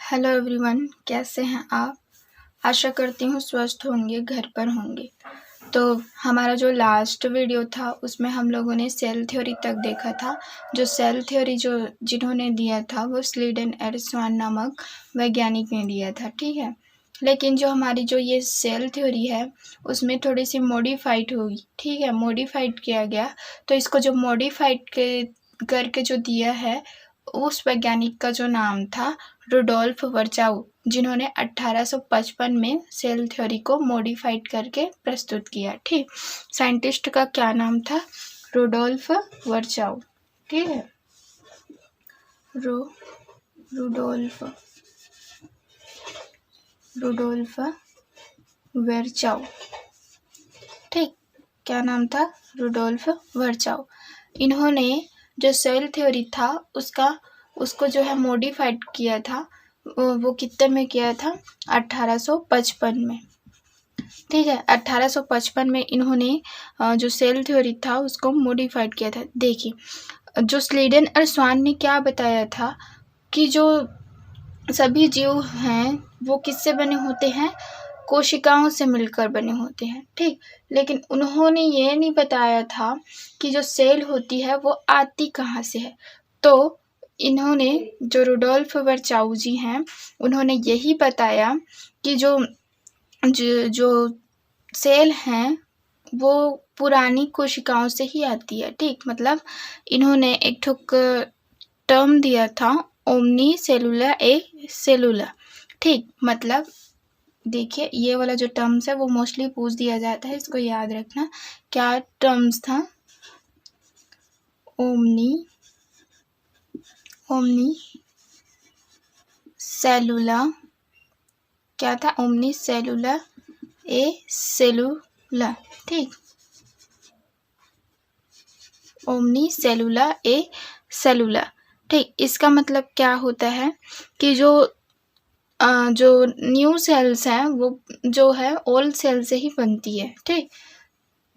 Hello everyone, कैसे हैं आप। आशा करती हूँ स्वस्थ होंगे, घर पर होंगे। तो हमारा जो लास्ट वीडियो था उसमें हम लोगों ने सेल थ्योरी तक देखा था। जो सेल थ्योरी जिन्होंने दिया था वो स्लीडन एर्स्वान नामक वैज्ञानिक ने दिया था, ठीक है। लेकिन जो हमारी जो ये सेल थ्योरी है उसमें थोड़ी सी मॉडिफाइड हुई, ठीक है, मॉडिफाइड किया गया। तो इसको जो मॉडिफाइड करके जो दिया है उस वैज्ञानिक का जो नाम था रुडोल्फ वर्चाउ, जिन्होंने 1855 में सेल थ्योरी को मॉडिफाइड करके प्रस्तुत किया, ठीक। साइंटिस्ट का क्या नाम था? रुडोल्फ वर्चाउ, ठीक है। रुडोल्फ वर्चाउ, ठीक। क्या नाम था? रुडोल्फ वर्चाउ। इन्होंने जो सेल थ्योरी था उसको जो है मॉडिफाइड किया था। वो कितने में किया था? 1855 में, ठीक है। 1855 में इन्होंने जो सेल थ्योरी था उसको मॉडिफाइड किया था। देखिए, जो स्लीडन और स्वान ने क्या बताया था कि जो सभी जीव हैं वो किससे बने होते हैं? कोशिकाओं से मिलकर बने होते हैं, ठीक। लेकिन उन्होंने ये नहीं बताया था कि जो सेल होती है वो आती कहाँ से है। तो इन्होंने, जो रुडोल्फ वर्चाउ जी हैं, उन्होंने यही बताया कि जो सेल हैं वो पुरानी कोशिकाओं से ही आती है, ठीक। मतलब इन्होंने एक ठुक टर्म दिया था, ओमनी सेलुला ए सेलुला, ठीक। मतलब देखिए, ये वाला जो टर्म्स है वो मोस्टली पूछ दिया जाता है, इसको याद रखना। क्या टर्म्स था? ओमनी सेलुला, क्या था? ओमनी सेलुला ए सेलुला, ठीक। ओमनी सेलुला ए सेलुला, ठीक। इसका मतलब क्या होता है कि जो न्यू सेल्स हैं वो जो है ओल्ड सेल से ही बनती है, ठीक।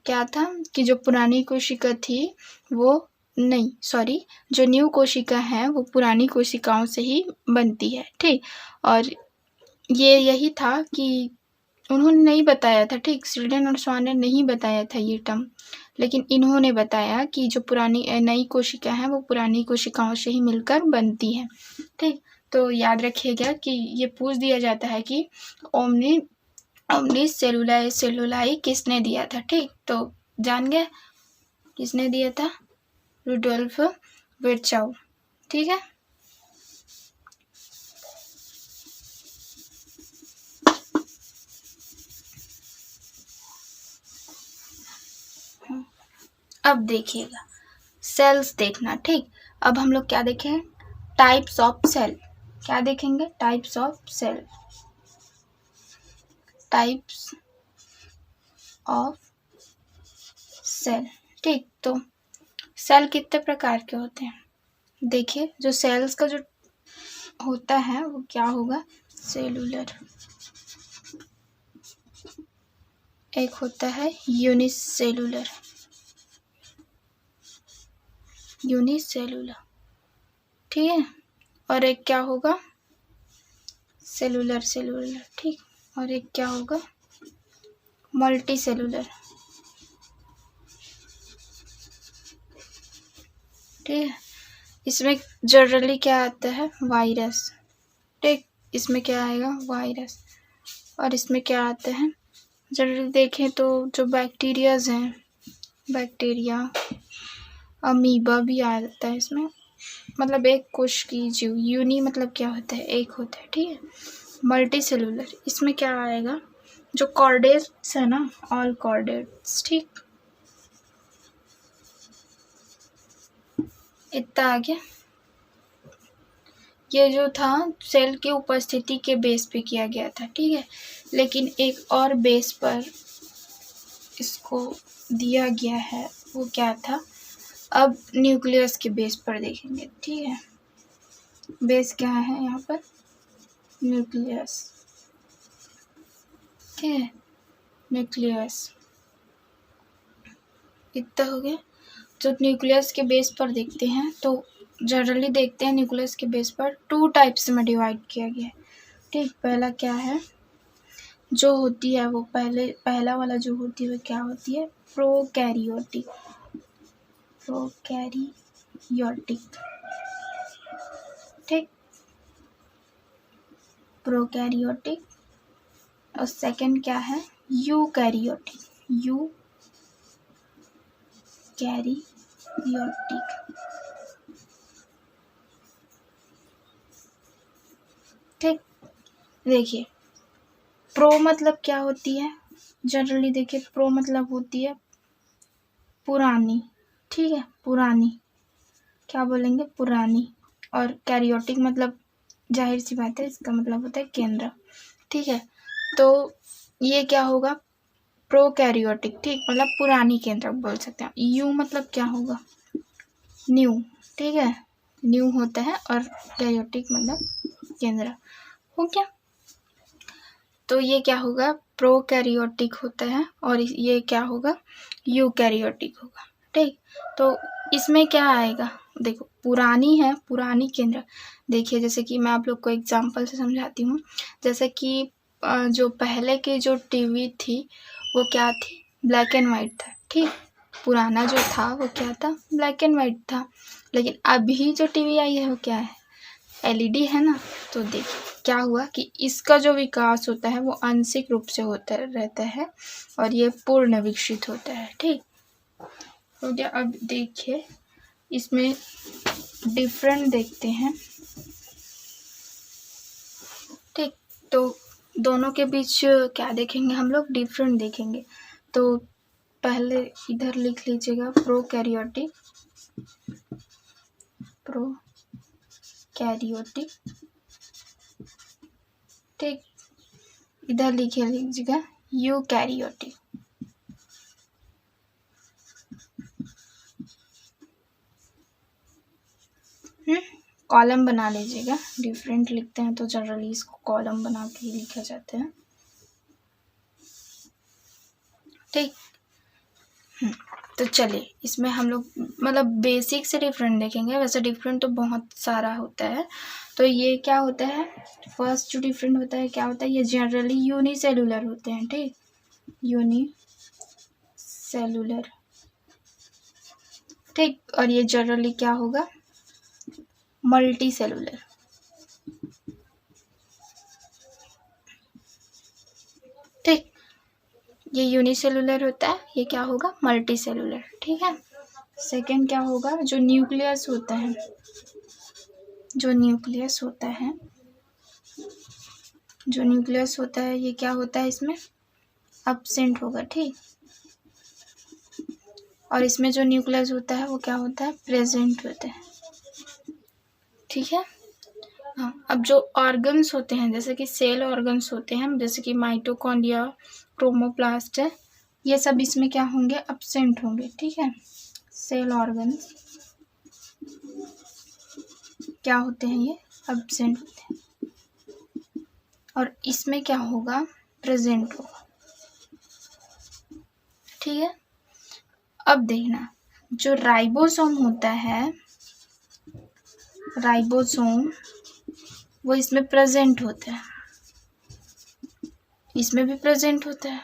क्या था कि जो पुरानी कोशिका थी वो जो न्यू कोशिका है वो पुरानी कोशिकाओं से ही बनती है, ठीक। और ये यही था कि उन्होंने नहीं बताया था, ठीक। स्लीडन और स्वान ने नहीं बताया था ये टर्म, लेकिन इन्होंने बताया कि जो पुरानी नई कोशिका है वो पुरानी कोशिकाओं से ही मिलकर बनती है, ठीक। तो याद रखिएगा कि ये पूछ दिया जाता है कि ओमनी सेलुलाई किसने दिया था, ठीक। तो जान गए किसने दिया था? रुडोल्फ वर्चाउ, ठीक है। अब देखिएगा, सेल्स देखना, ठीक। अब हम लोग क्या देखें? Types of cell. क्या देखेंगे? Types of cell. Types of cell, ठीक। तो सेल कितने प्रकार के होते हैं? देखिए, जो सेल्स का जो होता है वो क्या होगा? सेलुलर, एक होता है यूनिसेलुलर, ठीक है। और एक क्या होगा? सेलुलर, ठीक। और एक क्या होगा? मल्टी सेलुलर, ठीक है। इसमें जनरली क्या आता है? वायरस, ठीक। इसमें क्या आएगा? वायरस। और इसमें क्या आता है? जनरली देखें तो जो बैक्टीरियाज हैं, बैक्टीरिया, अमीबा भी आता है इसमें। मतलब एक कोश की जीव, यूनी मतलब क्या होता है? एक होता है, ठीक है। मल्टी सेलुलर, इसमें क्या आएगा? जो कॉर्डेट्स है ना, ऑल कॉर्डेट्स, ठीक। इतना आ गया। ये जो था सेल की उपस्थिति के बेस पे किया गया था, ठीक है। लेकिन एक और बेस पर इसको दिया गया है, वो क्या था? अब न्यूक्लियस के बेस पर देखेंगे, ठीक है। बेस क्या है यहाँ पर? न्यूक्लियस, ठीक है। न्यूक्लियस, इतना हो गया। जो न्यूक्लियस के बेस पर देखते हैं तो जनरली देखते हैं न्यूक्लियस के बेस पर 2 टाइप्स में डिवाइड किया गया है। ठीक, पहला क्या है जो होती है वो पहला वाला जो होती है वो क्या होती है, प्रोकैरियोटिक। ठीक, प्रोकैरियोटिक। और सेकंड क्या है, यूकैरियोटिक। ठीक, देखिए प्रो मतलब क्या होती है, जनरली देखिए प्रो मतलब होती है पुरानी। ठीक है, पुरानी, क्या बोलेंगे, पुरानी। और कैरियोटिक मतलब जाहिर सी बात है इसका मतलब होता है केंद्र। ठीक है, तो ये क्या होगा, प्रोकैरियोटिक। ठीक, मतलब पुरानी केंद्रक बोल सकते हैं। यू मतलब क्या होगा, न्यू। ठीक है, न्यू होता है और कैरियोटिक मतलब केंद्र। हो गया, तो ये क्या होगा, प्रोकैरियोटिक होता है और ये क्या होगा, यूकैरियोटिक होगा। ठीक, तो इसमें क्या आएगा, देखो पुरानी है, पुरानी केंद्र। देखिए जैसे कि मैं आप लोग को एग्जांपल से समझाती हूँ। जैसे कि जो पहले की जो टीवी थी वो क्या थी, ब्लैक एंड वाइट था। ठीक, पुराना जो था वो क्या था, ब्लैक एंड वाइट था। लेकिन अभी जो टीवी आई है वो क्या है, एलईडी है ना। तो देखिए क्या हुआ कि इसका जो विकास होता है वो आंशिक रूप से होता रहता है और ये पूर्ण विकसित होता है। ठीक हो गया। अब देखिए इसमें डिफरेंट देखते हैं। ठीक, तो दोनों के बीच क्या देखेंगे हम लोग, डिफरेंट देखेंगे। तो पहले इधर लिख लीजिएगा प्रोकैरियोटिक। ठीक, इधर लिखे लीजिएगा यूकैरियोटिक। कॉलम बना लीजिएगा, डिफरेंट लिखते हैं तो जनरली इसको कॉलम बना के ही लिखा जाता है। ठीक, तो चलिए इसमें हम लोग मतलब बेसिक से डिफरेंट देखेंगे। वैसे डिफरेंट तो बहुत सारा होता है। तो ये क्या होता है, फर्स्ट जो डिफरेंट होता है क्या होता है, ये जनरली यूनिसेलुलर होते हैं। ठीक, यूनिसेलुलर। ठीक, और ये जनरली क्या होगा, मल्टी सेलुलर। ठीक, ये यूनिसेलुलर होता है, ये क्या होगा, मल्टी सेलुलर। ठीक है, सेकेंड क्या होगा, जो न्यूक्लियस होता है, जो न्यूक्लियस होता है ये क्या होता है, इसमें एब्सेंट होगा। ठीक, और इसमें जो न्यूक्लियस होता है वो क्या होता है, प्रेजेंट होता है। ठीक है, हाँ। अब जो ऑर्गन्स होते हैं जैसे कि सेल ऑर्गन्स होते हैं, जैसे कि माइटोकॉन्ड्रिया, क्रोमोप्लास्ट है, ये सब इसमें क्या होंगे, एब्सेंट होंगे। ठीक है, सेल ऑर्गन्स क्या होते हैं, ये एब्सेंट होते हैं। और इसमें क्या होगा, प्रेजेंट होगा। ठीक है, अब देखना जो राइबोसोम होता है, राइबोसोम वो इसमें प्रेजेंट होता है, इसमें भी प्रेजेंट होता है।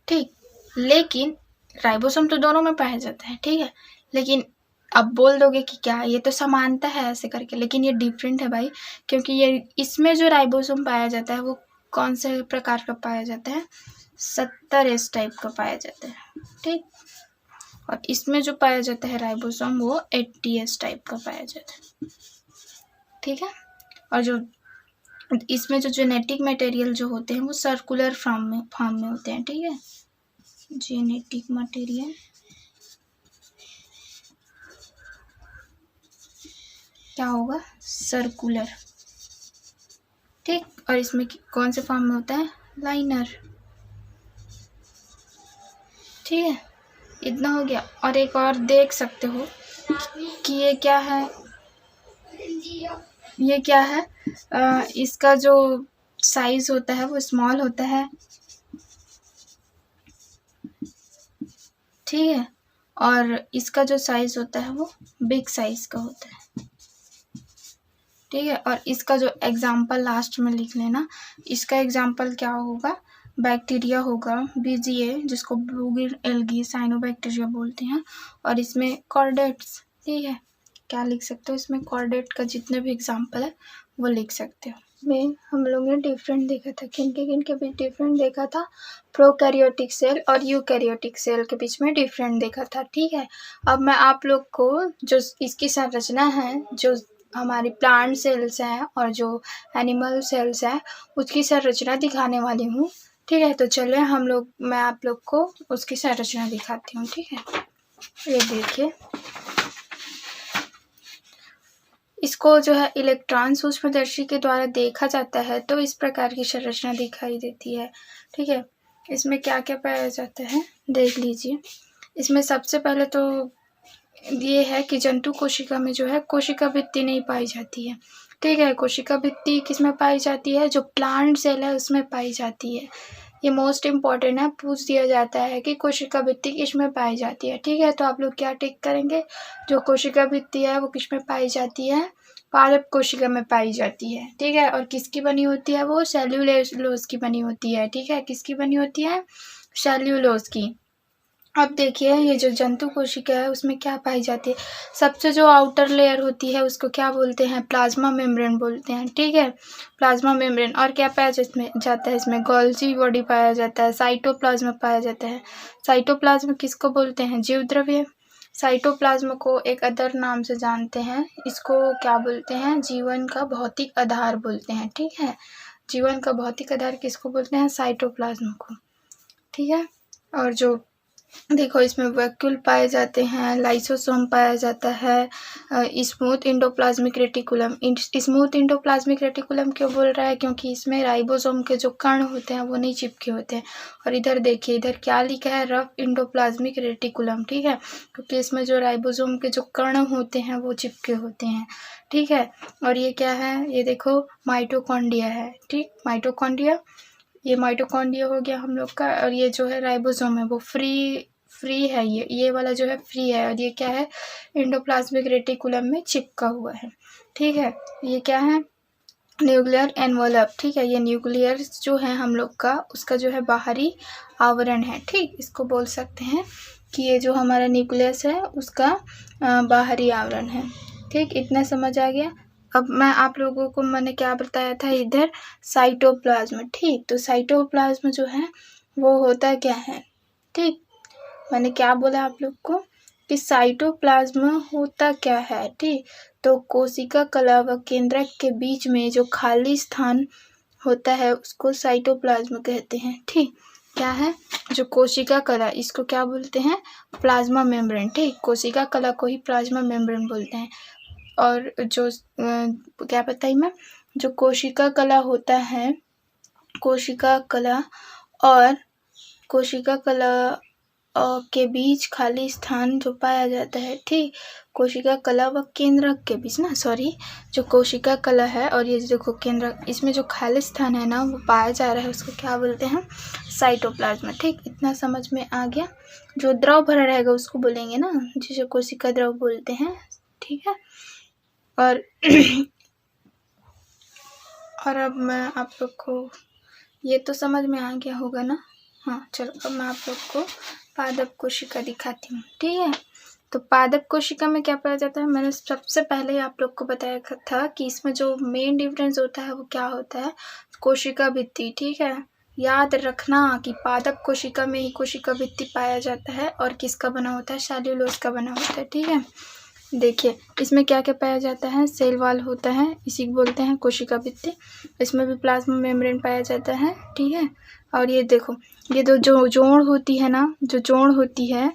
ठीक, लेकिन राइबोसोम तो दोनों में पाया जाता है। ठीक है, लेकिन अब बोल दोगे कि क्या ये तो समानता है ऐसे करके, लेकिन ये डिफरेंट है भाई, क्योंकि ये इसमें जो राइबोसोम पाया जाता है वो कौन से प्रकार का पाया जाता है, 70S टाइप का पाया जाता है। ठीक, और इसमें जो पाया जाता है राइबोसोम वो 80S टाइप का पाया जाता है। ठीक है, और जो इसमें जो जेनेटिक मटेरियल जो होते हैं वो सर्कुलर फॉर्म में होते हैं। ठीक है, जेनेटिक मटेरियल क्या होगा, सर्कुलर। ठीक, और इसमें कौन से फॉर्म में होता है, लाइनर। ठीक है, इतना हो गया। और एक और देख सकते हो कि ये क्या है, ये क्या है, इसका जो साइज होता है वो स्मॉल होता है। ठीक है, और इसका जो साइज़ होता है वो बिग साइज़ का होता है, ठीक है। और इसका जो एग्जाम्पल लास्ट में लिख लेना, इसका एग्जाम्पल क्या होगा, बैक्टीरिया होगा बीजीए, जिसको ब्लूगिल एल्गी साइनोबैक्टीरिया बोलते हैं। और इसमें कॉर्डेट्स, ठीक है, क्या लिख सकते हो इसमें, कॉर्डेट का जितने भी एग्जाम्पल है वो लिख सकते हो। में हम लोग ने डिफरेंट देखा था, किन के बीच डिफरेंट देखा था, प्रोकैरियोटिक सेल और यूकैरियोटिक सेल के बीच में डिफरेंट देखा था, ठीक है। अब मैं आप लोग को जो इसकी संरचना है, जो हमारी प्लांट सेल्स हैं और जो एनिमल सेल्स हैं, उसकी संरचना दिखाने वाली हूँ, ठीक है। तो चलिए मैं आप लोग को उसकी संरचना दिखाती हूँ, ठीक है। ये देखिए, इसको जो है इलेक्ट्रॉन सूक्ष्मदर्शी के द्वारा देखा जाता है तो इस प्रकार की संरचना दिखाई देती है, ठीक है। इसमें क्या क्या पाया जाता है देख लीजिए। इसमें सबसे पहले तो ये है कि जंतु कोशिका में जो है कोशिका भित्ति नहीं पाई जाती है, ठीक है। कोशिका भित्ति किसमें पाई जाती है, जो प्लांट सेल है उसमें पाई जाती है। ये मोस्ट इम्पॉर्टेंट है, पूछ दिया जाता है कि कोशिका भित्ति किसमें पाई जाती है, ठीक है। तो आप लोग क्या टिक करेंगे, जो कोशिका भित्ति है वो किसमें पाई जाती है, पादप कोशिका में पाई जाती है, ठीक है। और किसकी बनी होती है, वो सेल्यूलोज की बनी होती है, ठीक है। किसकी बनी होती है, सेल्यूलोज की। अब देखिए, ये जो जंतु कोशिका है उसमें क्या पाई जाती है, सबसे जो आउटर लेयर होती है उसको क्या बोलते हैं, प्लाज्मा मेम्ब्रेन बोलते हैं, ठीक है, प्लाज्मा मेम्ब्रेन। और क्या पाया जाता है इसमें, गोल्जी बॉडी पाया जाता है, साइटोप्लाज्म पाया जाता है। साइटोप्लाज्म किसको बोलते हैं, जीव द्रव्य। साइटोप्लाज्म को एक अदर नाम से जानते हैं, इसको क्या बोलते हैं, जीवन का भौतिक आधार बोलते हैं, ठीक है। जीवन का भौतिक आधार किसको बोलते हैं, साइटोप्लाज्म को, ठीक है। और जो देखो, इसमें वैक्यूल पाए जाते हैं, लाइसोसोम पाया जाता है, smooth endoplasmic reticulum. Smooth endoplasmic reticulum क्यों बोल रहा है, क्योंकि इसमें राइबोसोम के जो कण होते हैं वो नहीं चिपके होते हैं। और इधर देखिए, इधर क्या लिखा है, रफ इंडोप्लाज्मिक रेटिकुलम, ठीक है, क्योंकि इसमें जो राइबोसोम के जो कण होते हैं वो चिपके होते हैं, ठीक है। और ये क्या है, ये देखो माइटोकॉन्ड्रिया है, ठीक, माइटोकॉन्ड्रिया, ये माइटोकॉन्ड्रिया हो गया हम लोग का। और ये जो है राइबोसोम है वो फ्री है, ये वाला जो है फ्री है। और ये क्या है, एंडोप्लाज्मिक रेटिकुलम में चिपका हुआ है, ठीक है। ये क्या है, न्यूक्लियर एनवलप, ठीक है। ये न्यूक्लियर जो है हम लोग का, उसका जो है बाहरी आवरण है, ठीक। इसको बोल सकते हैं कि ये जो हमारा न्यूक्लियस है उसका बाहरी आवरण है, ठीक। इतना समझ आ गया। अब मैं आप लोगों को मैंने क्या बताया था, इधर साइटोप्लाज्म, ठीक। तो साइटोप्लाज्म जो है वो होता क्या है, ठीक। मैंने क्या बोला आप लोग को कि साइटोप्लाज्म होता क्या है, ठीक। तो कोशिका कला व केंद्रक के बीच में जो खाली स्थान होता है उसको साइटोप्लाज्म कहते हैं, ठीक। क्या है, जो कोशिका कला, इसको क्या बोलते हैं, प्लाज्मा मेम्ब्रेन, ठीक। कोशिका कला को ही प्लाज्मा मेम्ब्रेन बोलते हैं। और जो क्या बताई मैं, जो कोशिका कला होता है, कोशिका कला और कोशिका कला के बीच खाली स्थान जो पाया जाता है, ठीक। कोशिका कला व केंद्रक के बीच ना, सॉरी, जो कोशिका कला है और ये देखो केंद्रक, इसमें जो खाली स्थान है ना वो पाया जा रहा है, उसको क्या बोलते हैं, साइटोप्लाज्म, ठीक। इतना समझ में आ गया। जो द्रव भरा रहेगा उसको बोलेंगे ना, जिसे कोशिका द्रव बोलते हैं, ठीक है। और अब मैं आप लोग को, ये तो समझ में आ गया होगा ना, हाँ चलो अब मैं आप लोग को पादप कोशिका दिखाती हूँ, ठीक है। तो पादप कोशिका में क्या पाया जाता है, मैंने सबसे पहले आप लोग को बताया था कि इसमें जो मेन डिफरेंस होता है वो क्या होता है, कोशिका भित्ति, ठीक है। याद रखना कि पादप कोशिका में ही कोशिका भित्ति पाया जाता है और किसका बना होता है, सेल्यूलोज का बना होता है, ठीक है। देखिए, इसमें क्या क्या पाया जाता है, सेल वॉल होता है, इसी को बोलते हैं कोशिका भित्ति। इसमें भी प्लाज्मा मेम्ब्रेन पाया जाता है, ठीक है। और ये देखो, ये जो जोड़ होती है ना, जो जोड़ होती है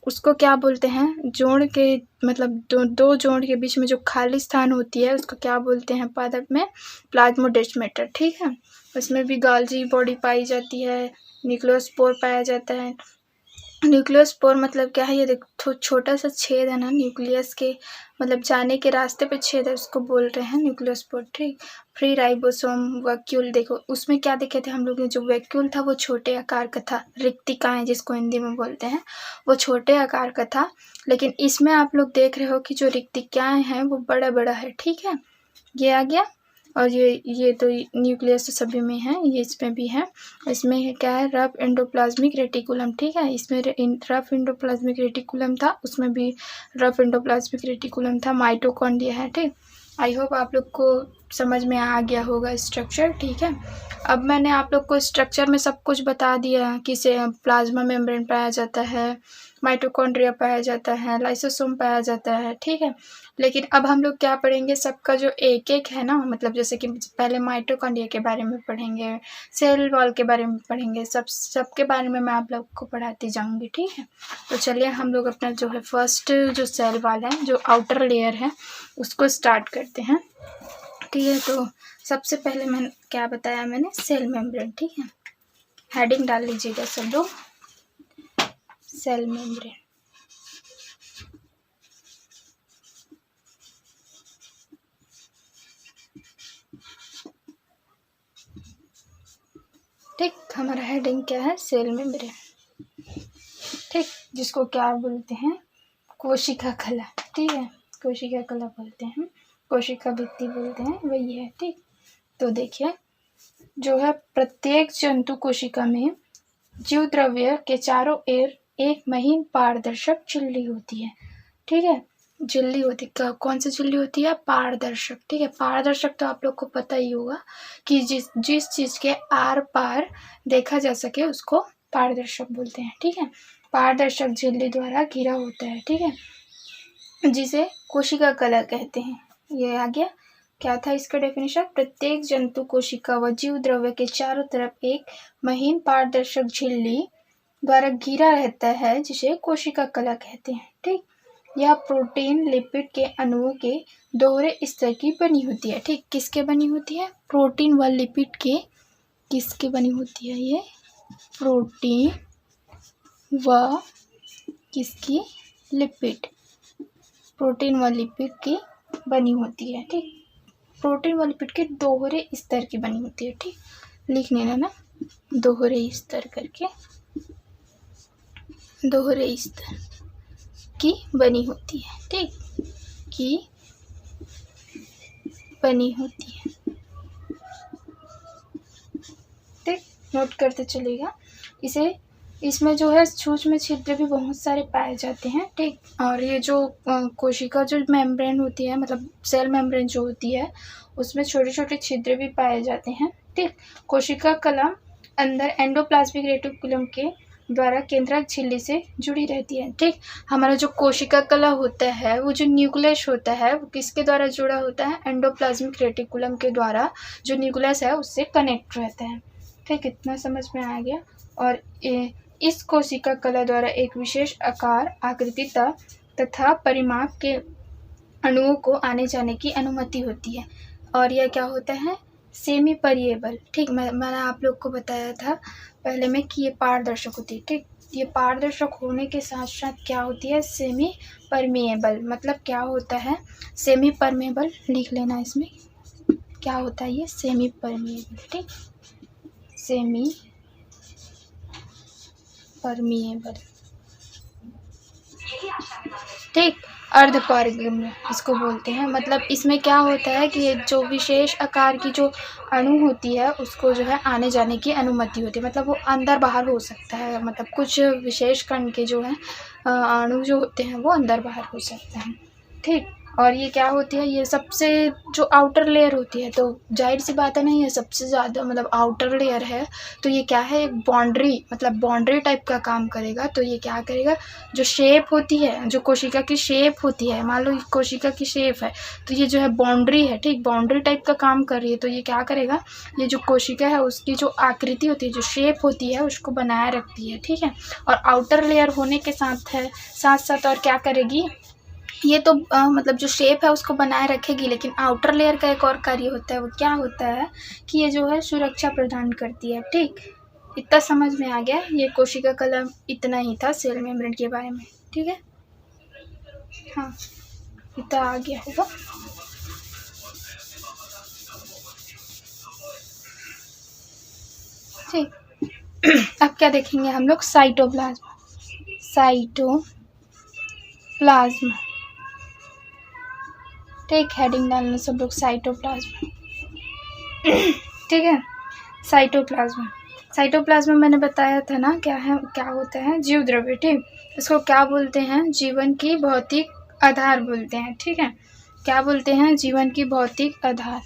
उसको क्या बोलते हैं, जोड़ के मतलब दो जोड़ के बीच में जो खाली स्थान होती है उसको क्या बोलते हैं पादप में, प्लाज्मोडेस्माटा, ठीक है। उसमें भी गोल्जी बॉडी पाई जाती है, न्यूक्लियोस्पोर पाया जाता है, न्यूक्लियोस्पोर मतलब क्या है, ये देखो छोटा सा छेद है ना न्यूक्लियस के, मतलब जाने के रास्ते पे छेद है, उसको बोल रहे हैं न्यूक्लियोस्पोर। ठीक, फ्री राइबोसोम वैक्यूल, देखो उसमें क्या देखे थे हम लोग ने, जो वैक्यूल था वो छोटे आकार का था, रिक्तिकाएं जिसको हिंदी में बोलते हैं, वो छोटे आकार का था। लेकिन इसमें आप लोग देख रहे हो कि जो रिक्तिकाएं हैं वो बड़ा बड़ा है। ठीक है, ये आ गया। और ये तो न्यूक्लियस तो सभी में है, ये इसमें भी है। इसमें क्या है, रफ एंडोप्लाज्मिक रेटिकुलम। ठीक है, इसमें रफ एंडोप्लाज्मिक रेटिकुलम था, उसमें भी रफ एंडोप्लाज्मिक रेटिकुलम था। माइटोकॉन्ड्रिया है। ठीक, आई होप आप लोग को समझ में आ गया होगा स्ट्रक्चर। ठीक है, अब मैंने आप लोग को स्ट्रक्चर में सब कुछ बता दिया कि से प्लाज्मा मेम्ब्रेन पाया जाता है, माइटोकॉन्ड्रिया पाया जाता है, लाइसोसोम पाया जाता है। ठीक है, लेकिन अब हम लोग क्या पढ़ेंगे, सबका जो एक एक है ना, मतलब जैसे कि पहले माइटोकॉन्ड्रिया के बारे में पढ़ेंगे, सेल वॉल के बारे में पढ़ेंगे, सबके बारे में मैं आप लोग को पढ़ाती जाऊंगी। ठीक है, तो चलिए हम लोग अपना जो है फर्स्ट जो सेल वॉल है, जो आउटर लेयर है, उसको स्टार्ट करते हैं। ठीक है, तो सबसे पहले मैंने क्या बताया, मैंने सेल मेम्ब्रेन। ठीक है, हेडिंग डाल लीजिएगा सब लोग, सेल मेम्ब्रेन। ठीक, हमारा हेडिंग क्या है, सेल मेम्ब्रेन। ठीक, जिसको क्या बोलते हैं, कोशिका कला। ठीक है, कोशिका कला बोलते हैं, कोशिका भित्ति बोलते हैं, वही है। ठीक, तो देखिए जो है प्रत्येक जंतु कोशिका में जीव द्रव्य के चारों ओर एक महीन पारदर्शक झिल्ली होती है। ठीक है, झिल्ली होती है, कौन सी झिल्ली होती है, पारदर्शक। ठीक है, पारदर्शक तो आप लोग को पता ही होगा कि जिस चीज के आर पार देखा जा सके उसको पारदर्शक बोलते हैं। ठीक है, पारदर्शक झिल्ली द्वारा घिरा होता है। ठीक है, जिसे कोशिका कला कहते हैं। ये आ गया, क्या था इसका डेफिनेशन, प्रत्येक जंतु कोशिका व जीव द्रव्य के चारों तरफ एक महीन पारदर्शक झिल्ली द्वारा घिरा रहता है, जिसे कोशिका कला कहते हैं। ठीक, यह प्रोटीन लिपिड के अणुओं के दोहरे स्तर की बनी होती है। ठीक, किसके बनी होती है, प्रोटीन व लिपिड के, किसके बनी होती है, ये प्रोटीन व किसकी, लिपिड, प्रोटीन व लिपिड की बनी होती है। ठीक, प्रोटीन व लिपिड के दोहरे स्तर की बनी होती है। ठीक, लिख लेना ना, दोहरे स्तर करके, दोहरे स्तर की बनी होती है। ठीक, की बनी होती है। ठीक, नोट करते चलेगा इसे। इसमें जो है सूक्ष्म छिद्र भी बहुत सारे पाए जाते हैं। ठीक, और ये जो कोशिका जो मेम्ब्रेन होती है, मतलब सेल मेम्ब्रेन जो होती है, उसमें छोटे छोटे छिद्र भी पाए जाते हैं। ठीक, कोशिका कला अंदर एंडोप्लाज्मिक रेटिकुलम के द्वारा केंद्रक झिल्ली से जुड़ी रहती है। ठीक, हमारा जो कोशिका कला होता है, वो जो न्यूक्लियस होता है, वो किसके द्वारा जुड़ा होता है, एंडोप्लाज्मिक रेटिकुलम के द्वारा, जो न्यूक्लियस है उससे कनेक्ट रहता है। ठीक, इतना समझ में आ गया। और इस कोशिका कला द्वारा एक विशेष आकार, आकृति तथा परिमाप के अणुओं को आने जाने की अनुमति होती है। और यह क्या होता है, सेमी परिएबल। ठीक, मैंने आप लोग को बताया था पहले में कि ये पारदर्शक होती है। ठीक, ये पारदर्शक होने के साथ साथ क्या होती है, सेमी परमिएबल। मतलब क्या होता है, सेमी परमिएबल, लिख लेना इसमें क्या होता है, ये सेमी परमिएबल। ठीक, सेमी परमिएबल। ठीक, अर्ध पारगम्य इसको बोलते हैं। मतलब इसमें क्या होता है कि जो विशेष आकार की जो अणु होती है, उसको जो है आने जाने की अनुमति होती है। मतलब वो अंदर बाहर हो सकता है, मतलब कुछ विशेष कण के जो है अणु जो होते हैं वो अंदर बाहर हो सकते हैं। ठीक, और ये क्या होती है, ये सबसे जो आउटर लेयर होती है, तो जाहिर सी बात है ना, ये सबसे ज़्यादा मतलब आउटर लेयर है, तो ये क्या है, एक बाउंड्री, मतलब बाउंड्री टाइप का काम करेगा। तो ये क्या करेगा, जो शेप होती है, जो कोशिका की शेप होती है, मान लो कोशिका की शेप है, तो ये जो है बाउंड्री है। ठीक, बाउंड्री टाइप का काम कर रही है, तो ये क्या करेगा, ये जो कोशिका है उसकी जो आकृति होती है, जो शेप होती है, उसको बनाए रखती है। ठीक है, और आउटर लेयर होने के साथ साथ और क्या करेगी, ये तो मतलब जो शेप है उसको बनाए रखेगी, लेकिन आउटर लेयर का एक और कार्य होता है, वो क्या होता है कि ये जो है सुरक्षा प्रदान करती है। ठीक, इतना समझ में आ गया। ये कोशिका कला इतना ही था सेल मेम्ब्रेन के बारे में, ठीक है। हाँ, इतना आ गया होगा। ठीक, अब क्या देखेंगे हम लोग, साइटोप्लाज्म। साइटोप्लाज्म, ठीक, हेडिंग डालना सब लोग, साइटोप्लाज्म। ठीक है, साइटोप्लाज्म मैंने बताया था ना क्या है, क्या होता है, जीव द्रव्य। ठीक, इसको क्या बोलते हैं, जीवन की भौतिक आधार बोलते हैं। ठीक है, क्या बोलते हैं, जीवन की भौतिक आधार।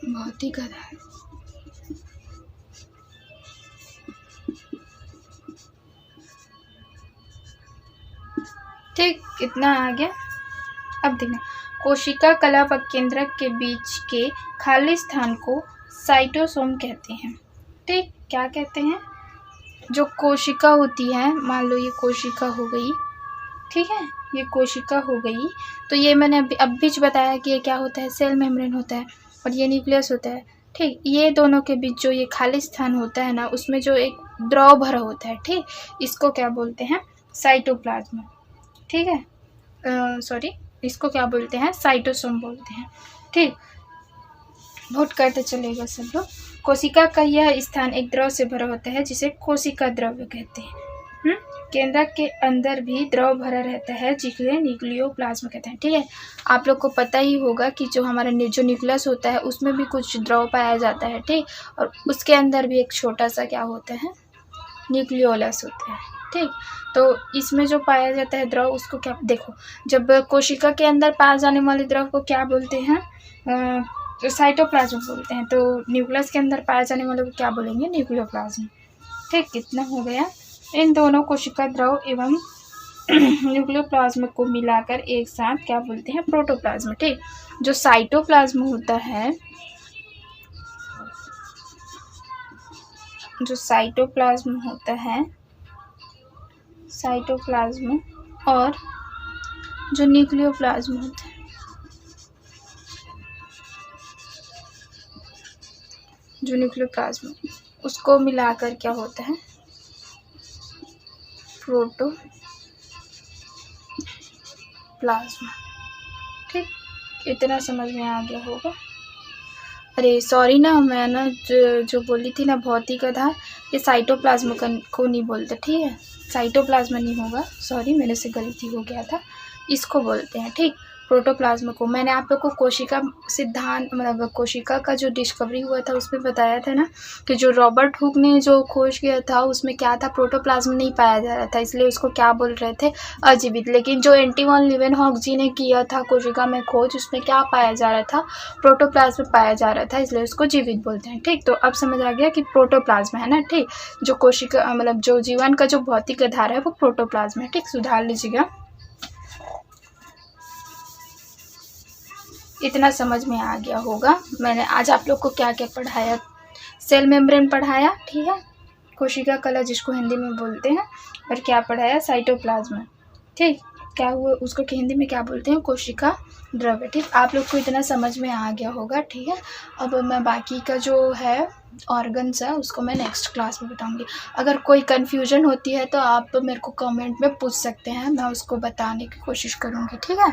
भौतिक आधार, ठीक, इतना आ गया। अब देखना, कोशिका कला केंद्रक के बीच के खाली स्थान को साइटोसोम कहते हैं। ठीक, क्या कहते हैं, जो कोशिका होती है, मान लो ये कोशिका हो गई, ठीक है, ये कोशिका हो गई, तो ये मैंने अब बीच बताया कि ये क्या होता है, सेल मेम्ब्रेन होता है और ये न्यूक्लियस होता है। ठीक, ये दोनों के बीच जो ये खाली स्थान होता है ना, उसमें जो एक द्रव भरा होता है, ठीक, इसको क्या बोलते हैं, साइटोप्लाज्म। ठीक है, सॉरी, इसको क्या बोलते हैं, साइटोसोम बोलते हैं। ठीक, नोट करते चलेगा सब लोग। कोशिका का यह स्थान एक द्रव से भरा होता है जिसे कोशिका द्रव्य कहते हैं। केंद्रक के अंदर भी द्रव भरा रहता है जिसे न्यूक्लियोप्लाज्म कहते हैं। ठीक है, आप लोग को पता ही होगा कि जो हमारा जो न्यूक्लियस होता है उसमें भी कुछ द्रव पाया जाता है। ठीक, और उसके अंदर भी एक छोटा सा क्या होता है, न्यूक्लियोलस होता है। ठीक, तो इसमें जो पाया जाता है द्रव, उसको क्या, देखो, जब कोशिका के अंदर पाए जाने वाले द्रव को क्या बोलते हैं, तो साइटोप्लाज्म बोलते हैं। तो न्यूक्लियस के अंदर पाए जाने वाले को क्या बोलेंगे, न्यूक्लियोप्लाज्म। ठीक, कितना हो गया, इन दोनों कोशिका द्रव एवं न्यूक्लियोप्लाज्म को मिलाकर एक साथ क्या बोलते हैं, प्रोटोप्लाज्म। ठीक, जो साइटोप्लाज्म होता है, जो साइटोप्लाज्म होता है, साइटोप्लाज्म और जो न्यूक्लियोप्लाज्म होता है, जो न्यूक्लियोप्लाज्म, उसको मिलाकर क्या होता है, प्रोटोप्लाज्म। ठीक, इतना समझ में आ गया होगा। अरे सॉरी ना, मैं ना जो बोली थी ना भौतिक आधार, ये साइटोप्लाज्म को नहीं बोलते। ठीक है, साइटोप्लाज्म नहीं होगा, सॉरी, मेरे से गलती हो गया था, इसको बोलते हैं। ठीक, प्रोटोप्लाज्म को। मैंने आप लोग को कोशिका सिद्धांत, मतलब कोशिका का जो डिस्कवरी हुआ था उसमें बताया था ना कि जो रॉबर्ट हुक ने जो खोज किया था उसमें क्या था, प्रोटोप्लाज्म नहीं पाया जा रहा था, इसलिए उसको क्या बोल रहे थे, अजीवित। लेकिन जो एंटोइन लीवेनहॉक जी ने किया था कोशिका में खोज, उसमें क्या पाया जा रहा था, प्रोटोप्लाज्म पाया जा रहा था, इसलिए उसको जीवित बोलते हैं। ठीक, तो अब समझ आ गया कि प्रोटोप्लाज्म है ना। ठीक, जो कोशिका मतलब जो जीवन का जो भौतिक आधार है वो प्रोटोप्लाज्म है। ठीक, सुधार लीजिएगा। इतना समझ में आ गया होगा। मैंने आज आप लोग को क्या क्या पढ़ाया, सेल मेम्ब्रेन पढ़ाया, ठीक है, कोशिका कला जिसको हिंदी में बोलते हैं, और क्या पढ़ाया, साइटोप्लाज्म। ठीक, क्या हुआ उसको कि हिंदी में क्या बोलते हैं, कोशिका द्रव्य। ठीक, आप लोग को इतना समझ में आ गया होगा। ठीक है, अब मैं बाकी का जो है ऑर्गन्स है उसको मैं नेक्स्ट क्लास में बताऊंगी। अगर कोई कन्फ्यूजन होती है तो आप मेरे को कमेंट में पूछ सकते हैं, मैं उसको बताने की कोशिश करूँगी। ठीक है।